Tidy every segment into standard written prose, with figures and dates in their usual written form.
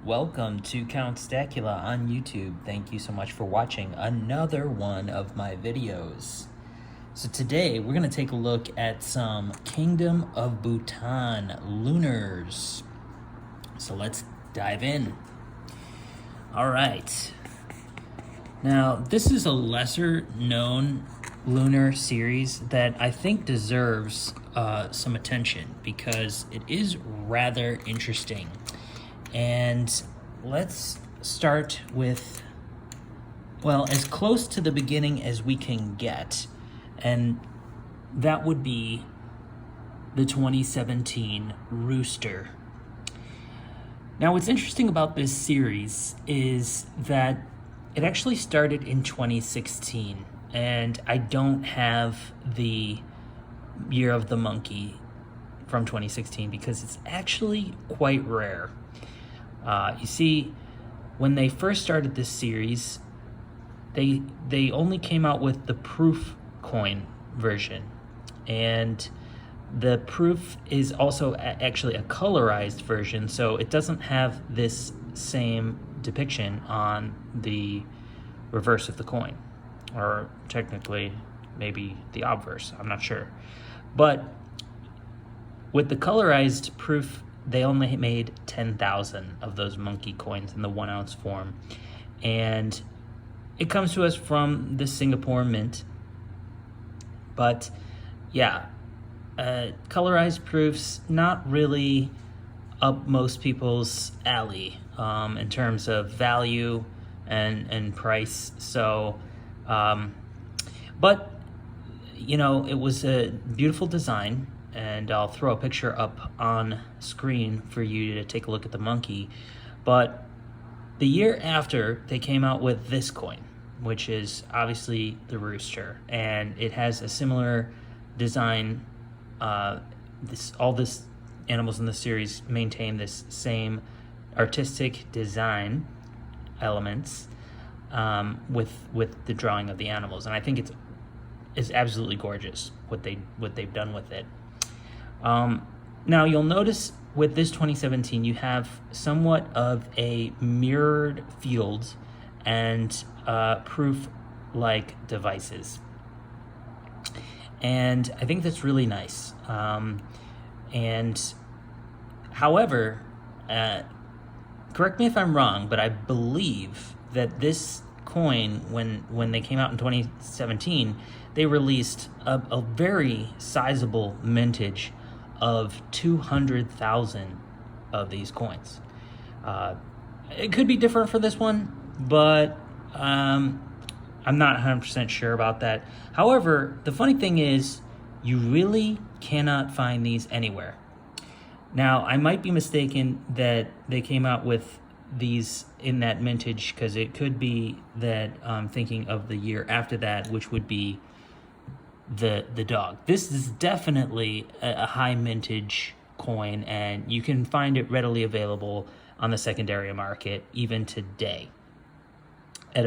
Welcome to Count Stackula on YouTube. Thank you so much for watching another one of my videos. So today we're going to take a look at some Kingdom of Bhutan lunars. So let's dive in. All right. Now this is a lesser known lunar series that I think deserves some attention because it is rather interesting. And let's start with, well, as close to the beginning as we can get, and that would be the 2017 rooster. Now, what's interesting about this series is that it actually started in 2016, and I don't have the year of the monkey from 2016 because it's actually quite rare. You see, when they first started this series, they only came out with the proof coin version, and the proof is also actually a colorized version, so it doesn't have this same depiction on the reverse of the coin, or technically maybe the obverse, I'm not sure. But with the colorized proof, they only made 10,000 of those monkey coins in the 1 ounce form. And it comes to us from the Singapore Mint. But yeah, colorized proofs, not really up most people's alley in terms of value and price. So, but, you know, it was a beautiful design. And I'll throw a picture up on screen for you to take a look at the monkey. But the year after, they came out with this coin, which is obviously the rooster. And it has a similar design. All this animals in the series maintain this same artistic design elements with the drawing of the animals. And I think it's absolutely gorgeous what they've done with it. Now you'll notice with this 2017, you have somewhat of a mirrored field and proof-like devices. And I think that's really nice. And however, correct me if I'm wrong, but I believe that this coin, when they came out in 2017, they released a very sizable mintage of 200,000 of these coins. It could be different for this one, but I'm not 100% sure about that. However, the funny thing is, you really cannot find these anywhere. Now, I might be mistaken that they came out with these in that mintage, because it could be that I'm thinking of the year after that, which would be the dog. This is definitely a high mintage coin, and you can find it readily available on the secondary market even today at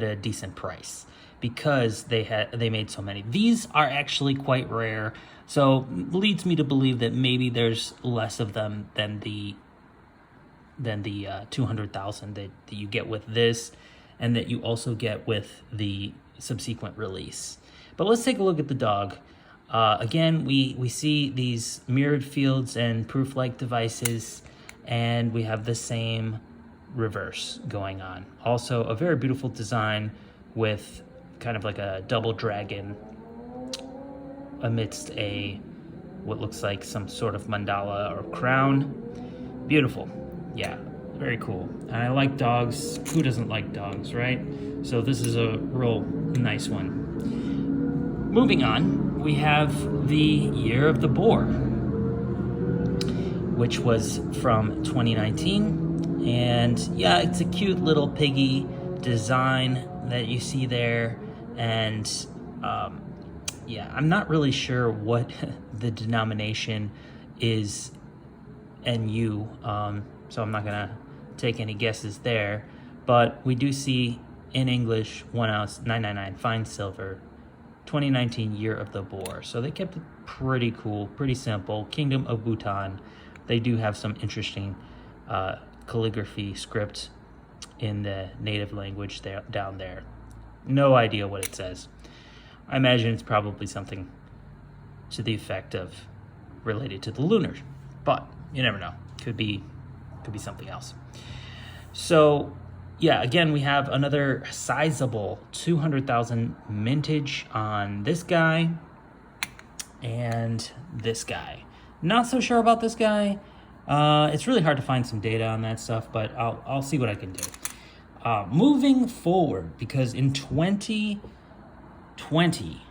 a decent price, because they made so many. These are actually quite rare, so leads me to believe that maybe there's less of them than the 200,000 that you get with this, and that you also get with the subsequent release. But let's take a look at the dog. Again, we see these mirrored fields and proof-like devices, and we have the same reverse going on. Also, a very beautiful design with kind of like a double dragon amidst what looks like some sort of mandala or crown. Beautiful. Yeah, very cool. And I like dogs. Who doesn't like dogs, right? So this is a real nice one. Moving on, we have the Year of the Boar, which was from 2019. And yeah, it's a cute little piggy design that you see there. And yeah, I'm not really sure what the denomination is NU, so I'm not gonna take any guesses there. But we do see in English 1 ounce 999 fine silver 2019 Year of the Boar. So they kept it pretty cool, pretty simple. Kingdom of Bhutan. They do have some interesting calligraphy script in the native language down there. No idea what it says. I imagine it's probably something to the effect of related to the lunars, but you never know. Could be something else. So yeah, again, we have another sizable 200,000 mintage on this guy and this guy. Not so sure about this guy. It's really hard to find some data on that stuff, but I'll see what I can do. Moving forward, because in 2020,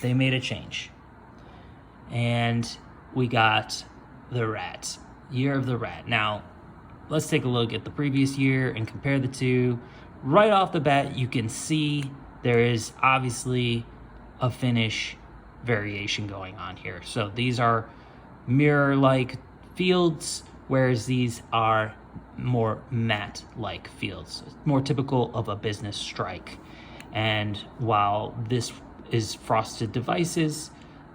they made a change. And we got the rat, year of the rat. Now, let's take a look at the previous year and compare the two. Right off the bat, you can see there is obviously a finish variation going on here. So these are mirror-like fields, whereas these are more matte-like fields, more typical of a business strike. And while this is frosted devices,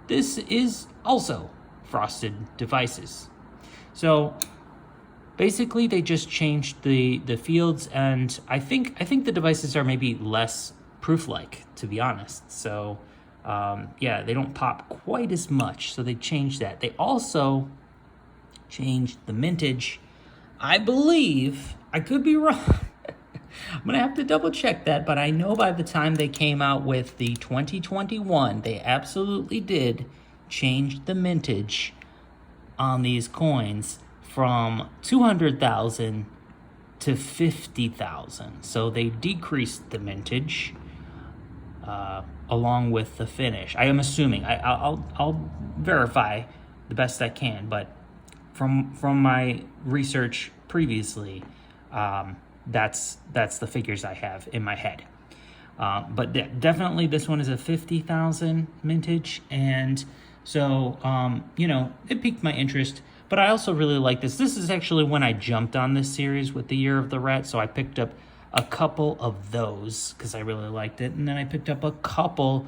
this is also frosted devices. So basically they just changed the fields, and I think the devices are maybe less proof-like, to be honest. So yeah, they don't pop quite as much, so they changed that. They also changed the mintage. I believe, I could be wrong, I'm gonna have to double check that, but I know by the time they came out with the 2021, they absolutely did change the mintage on these coins from 200,000 to 50,000. So they decreased the mintage along with the finish. I am assuming. I'll verify the best I can, but from my research previously, that's the figures I have in my head. But definitely this one is a 50,000 mintage, and so you know, it piqued my interest. But I also really like this. This is actually when I jumped on this series with the Year of the Rat, so I picked up a couple of those because I really liked it, and then I picked up a couple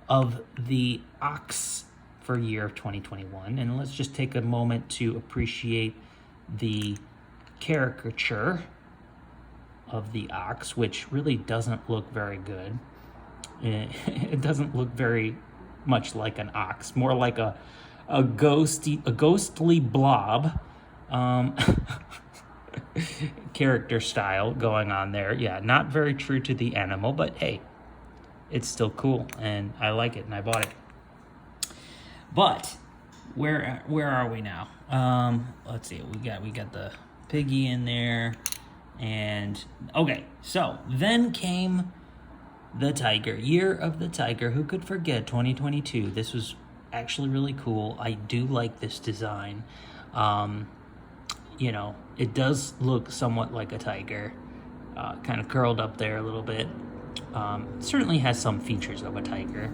of the Ox for year of 2021. And let's just take a moment to appreciate the caricature of the Ox, which really doesn't look very good. It doesn't look very much like an ox, more like a ghostly blob character style going on there. Yeah, not very true to the animal, but hey, it's still cool, and I like it, and I bought it. But where are we now? Let's see. We got the piggy in there, and okay. So then came the tiger, Year of the Tiger. Who could forget 2022? This was actually really cool. I do like this design. You know, it does look somewhat like a tiger, kind of curled up there a little bit. Certainly has some features of a tiger,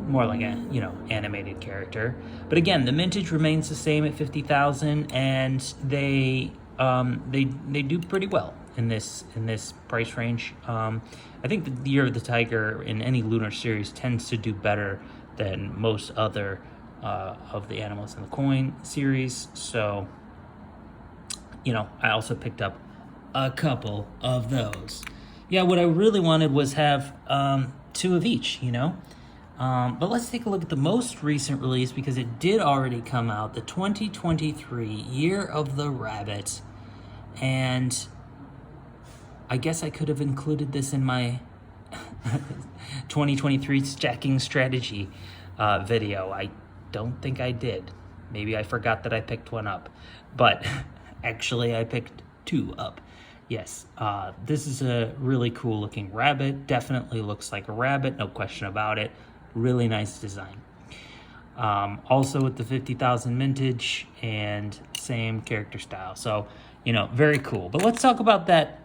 more like a, you know, animated character. But again, the mintage remains the same at 50,000, and they do pretty well in this price range. I think the Year of the Tiger in any Lunar series tends to do better than most other of the animals in the coin series. So, you know, I also picked up a couple of those. Yeah, what I really wanted was have two of each, you know. But let's take a look at the most recent release, because it did already come out, the 2023 Year of the Rabbit. And I guess I could have included this in my 2023 stacking strategy video. I don't think I did. Maybe I forgot that I picked one up. But actually, I picked two up. Yes, this is a really cool looking rabbit. Definitely looks like a rabbit, no question about it. Really nice design. Also with the 50,000 mintage and same character style. So, you know, very cool. But let's talk about that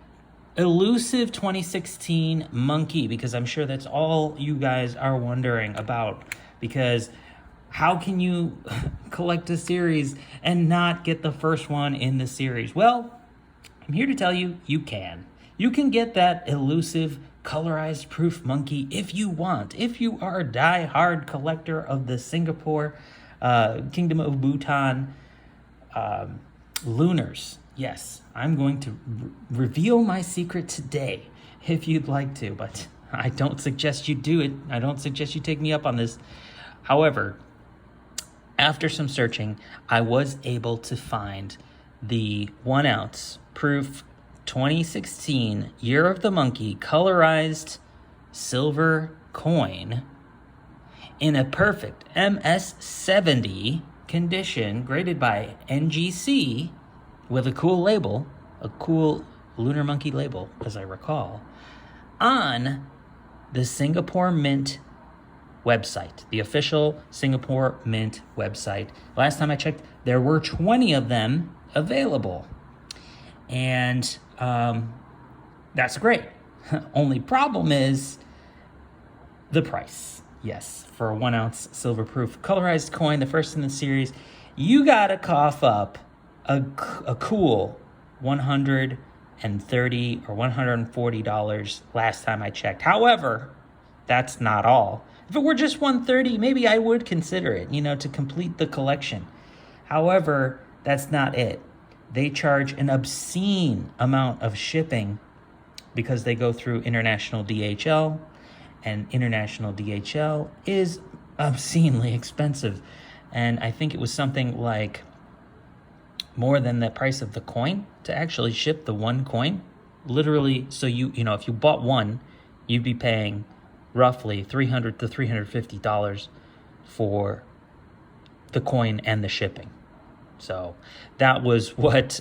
elusive 2016 monkey, because I'm sure that's all you guys are wondering about. Because how can you collect a series and not get the first one in the series? Well, I'm here to tell you, you can. You can get that elusive colorized proof monkey if you want. If you are a die-hard collector of the Singapore Kingdom of Bhutan lunars. Yes, I'm going to reveal my secret today if you'd like to, but I don't suggest you do it. I don't suggest you take me up on this. However, after some searching, I was able to find the 1 ounce proof 2016 Year of the Monkey colorized silver coin in a perfect MS70 condition, graded by NGC, with a cool label, a cool Lunar Monkey label, as I recall, on the Singapore Mint website, the official Singapore Mint website. Last time I checked, there were 20 of them available. And that's great. Only problem is the price. Yes, for a 1 ounce silver proof colorized coin, the first in the series, you gotta cough up a cool $130 or $140 last time I checked. However, that's not all. If it were just $130, maybe I would consider it, to complete the collection. However, that's not it. They charge an obscene amount of shipping because they go through international DHL, and international DHL is obscenely expensive. And I think it was something like more than the price of the coin to actually ship the one coin. Literally, so if you bought one, you'd be paying roughly $300 to $350 for the coin and the shipping. So that was what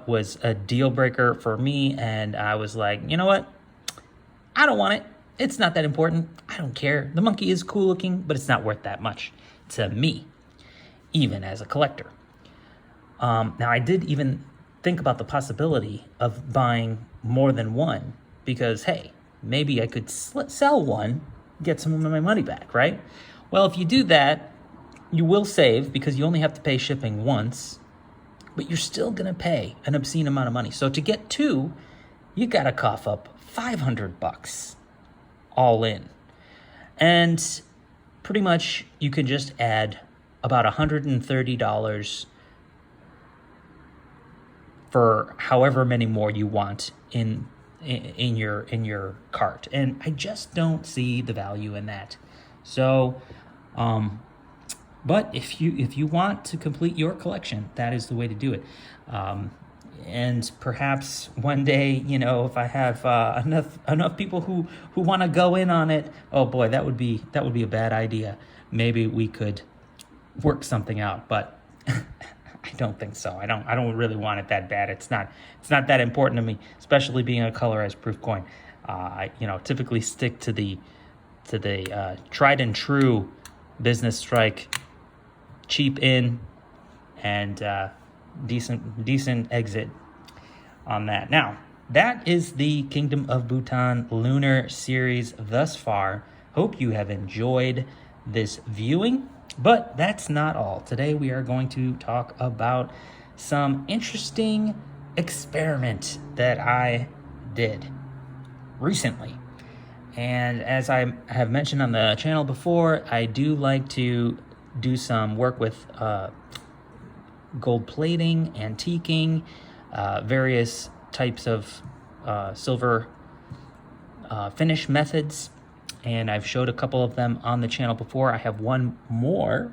was a deal breaker for me, and I was like, you know what? I don't want it. It's not that important. I don't care. The monkey is cool looking, but it's not worth that much to me, even as a collector. Now, I did even think about the possibility of buying more than one because, hey, maybe I could sell one, get some of my money back, right? Well, if you do that, you will save because you only have to pay shipping once, but you're still going to pay an obscene amount of money. So to get two, you got to cough up $500 all in. And pretty much you can just add about $130 for however many more you want in your cart, and I just don't see the value in that. So, but if you want to complete your collection, that is the way to do it. And perhaps one day, if I have enough people who want to go in on it, oh boy, that would be a bad idea. Maybe we could work something out, but I don't think so. I don't really want it that bad. It's not that important to me, especially being a colorized proof coin. I typically stick to the tried and true business strike, cheap in and decent exit on that. Now, that is the Kingdom of Bhutan Lunar series thus far. Hope you have enjoyed this viewing. But that's not all. Today we are going to talk about some interesting experiment that I did recently. And as I have mentioned on the channel before, I do like to do some work with gold plating, antiquing, various types of silver finish methods. And I've showed a couple of them on the channel before. I have one more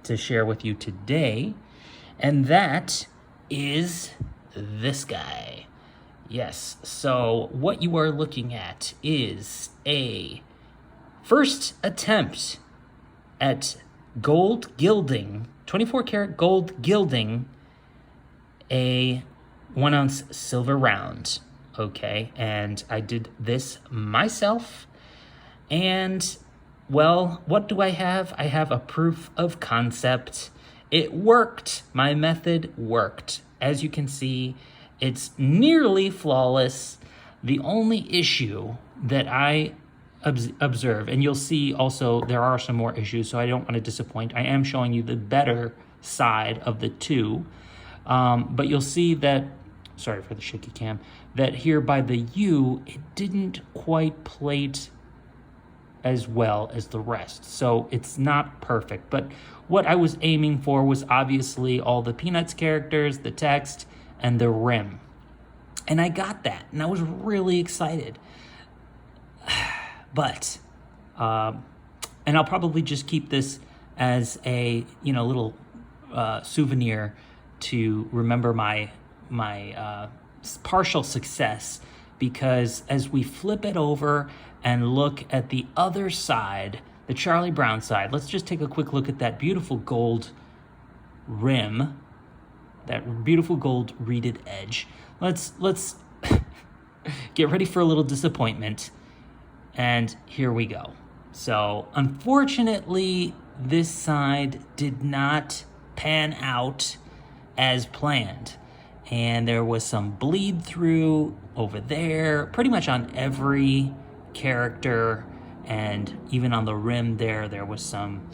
to share with you today, and that is this guy. Yes, so what you are looking at is a first attempt at gold gilding, 24 karat gold gilding, a 1 ounce silver round. Okay, and I did this myself. And, well, what do I have? I have a proof of concept. It worked. My method worked. As you can see, it's nearly flawless. The only issue that I observe, and you'll see also there are some more issues, so I don't want to disappoint. I am showing you the better side of the two. But you'll see that, sorry for the shaky cam, that here by the U, it didn't quite plate as well as the rest. So it's not perfect, but what I was aiming for was obviously all the Peanuts characters, the text, and the rim. And I got that, and I was really excited. But, and I'll probably just keep this as a, little souvenir to remember my partial success, because as we flip it over and look at the other side, the Charlie Brown side, let's just take a quick look at that beautiful gold rim, that beautiful gold reeded edge. Let's get ready for a little disappointment. And here we go. So unfortunately, this side did not pan out as planned. And there was some bleed through over there, pretty much on every character, and even on the rim there was some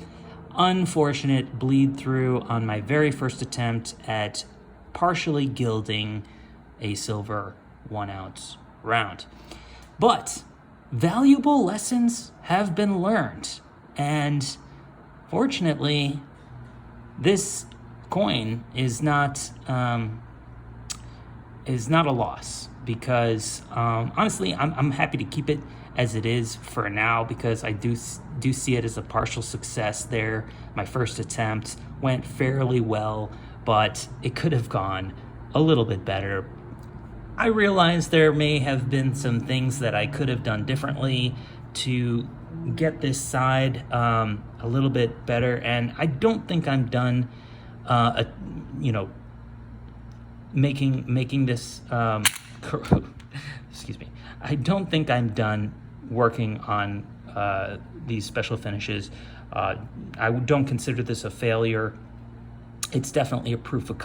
unfortunate bleed through on my very first attempt at partially gilding a silver 1-ounce round. But valuable lessons have been learned, and fortunately, this coin is not a loss, because honestly, I'm happy to keep it as it is for now, because I do see it as a partial success there. My first attempt went fairly well, but it could have gone a little bit better. I realize there may have been some things that I could have done differently to get this side a little bit better, and I don't think I'm done making this excuse me, I don't think I'm done working on these special finishes. I don't consider this a failure. It's definitely a proof of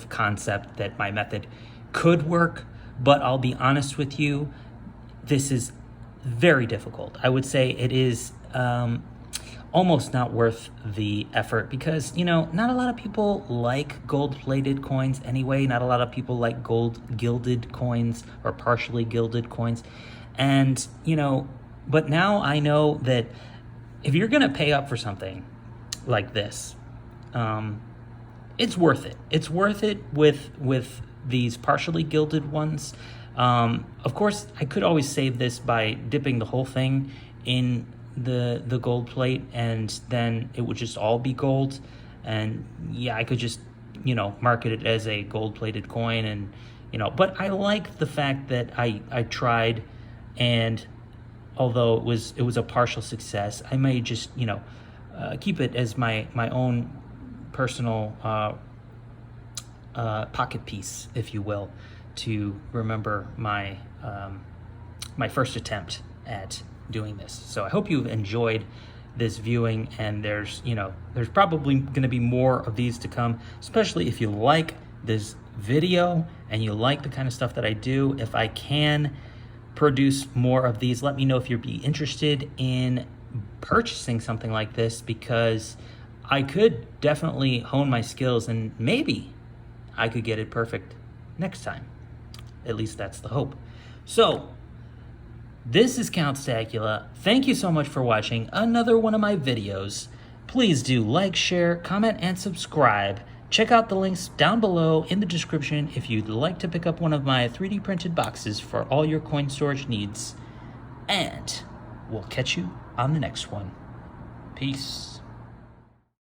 concept that my method could work, but I'll be honest with you, this is very difficult. I would say it is almost not worth the effort, because not a lot of people like gold-plated coins anyway. Not a lot of people like gold gilded coins or partially gilded coins. And but now I know that if you're gonna pay up for something like this, it's worth it. It's worth it with these partially gilded ones. Of course, I could always save this by dipping the whole thing in the gold plate, and then it would just all be gold. And yeah, I could just market it as a gold-plated coin, and but I like the fact that I tried, and although it was a partial success, I may just keep it as my own personal pocket piece, if you will, to remember my my first attempt at doing this. So I hope you've enjoyed this viewing, and there's probably going to be more of these to come, especially if you like this video and you like the kind of stuff that I do. If I can produce more of these, let me know if you'd be interested in purchasing something like this, because I could definitely hone my skills, and maybe I could get it perfect next time. At least that's the hope. So this is Count Stackula. Thank you so much for watching another one of my videos. Please do like, share, comment, and subscribe. Check out the links down below in the description if you'd like to pick up one of my 3D printed boxes for all your coin storage needs. And we'll catch you on the next one. Peace.